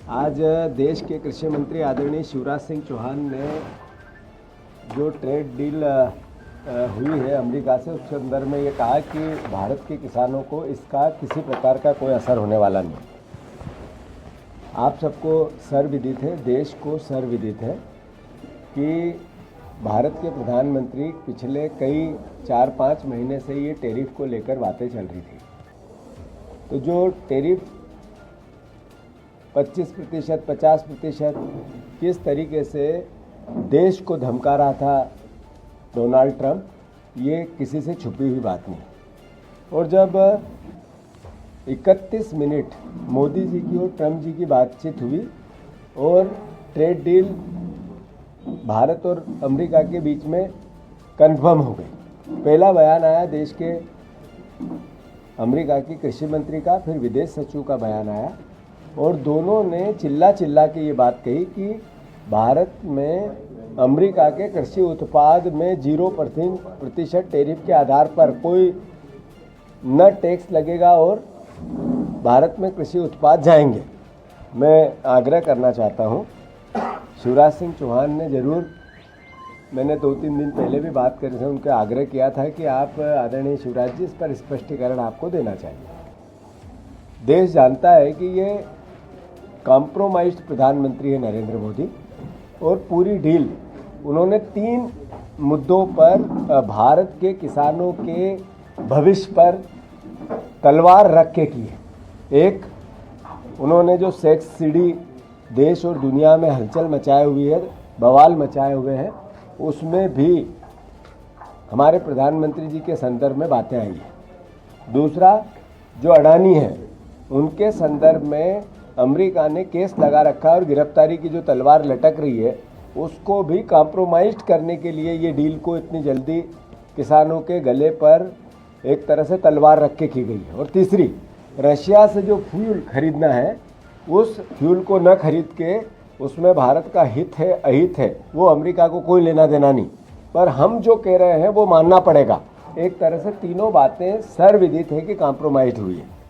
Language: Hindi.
आज देश के कृषि मंत्री आदरणीय शिवराज सिंह चौहान ने जो ट्रेड डील हुई है अमेरिका से, उस संदर्भ में ये कहा कि भारत के किसानों को इसका किसी प्रकार का कोई असर होने वाला नहीं। आप सबको सर्वविदित है, देश को सर्वविदित है कि भारत के प्रधानमंत्री पिछले कई 4-5 महीने से ये टैरिफ को लेकर बातें चल रही थी। तो जो टैरिफ 25%, 50% किस तरीके से देश को धमका रहा था डोनाल्ड ट्रंप, ये किसी से छुपी हुई बात नहीं। और जब 31 मिनट मोदी जी की और ट्रंप जी की बातचीत हुई और ट्रेड डील भारत और अमेरिका के बीच में कन्फर्म हो गई। पहला बयान आया देश के अमेरिका की कृषि मंत्री का, फिर विदेश सचिव का बयान आया और दोनों ने चिल्ला के ये बात कही कि भारत में अमेरिका के कृषि उत्पाद में 0% टैरिफ के आधार पर कोई न टैक्स लगेगा और भारत में कृषि उत्पाद जाएंगे। मैं आग्रह करना चाहता हूँ, शिवराज सिंह चौहान ने ज़रूर, मैंने 2-3 दिन पहले भी बात करी थी, उनका आग्रह किया था कि आप आदरणीय शिवराज जी इस पर स्पष्टीकरण आपको देना चाहिए। देश जानता है कि ये कॉम्प्रोमाइज्ड प्रधानमंत्री है नरेंद्र मोदी और पूरी डील उन्होंने 3 मुद्दों पर भारत के किसानों के भविष्य पर तलवार रख के की है। एक, उन्होंने जो सब्सिडी देश और दुनिया में हलचल मचाए हुई है, बवाल मचाए हुए हैं, उसमें भी हमारे प्रधानमंत्री जी के संदर्भ में बातें आई हैं। दूसरा, जो अडानी हैं उनके संदर्भ में अमेरिका ने केस लगा रखा है और गिरफ्तारी की जो तलवार लटक रही है उसको भी कॉम्प्रोमाइज़ करने के लिए ये डील को इतनी जल्दी किसानों के गले पर एक तरह से तलवार रख के की गई है। और तीसरी, रशिया से जो फ्यूल खरीदना है उस फ्यूल को न खरीद के उसमें भारत का हित है अहित है वो अमेरिका को कोई लेना देना नहीं, पर हम जो कह रहे हैं वो मानना पड़ेगा। एक तरह से तीनों बातें सर्वविदित है कि कॉम्प्रोमाइज़ हुई है।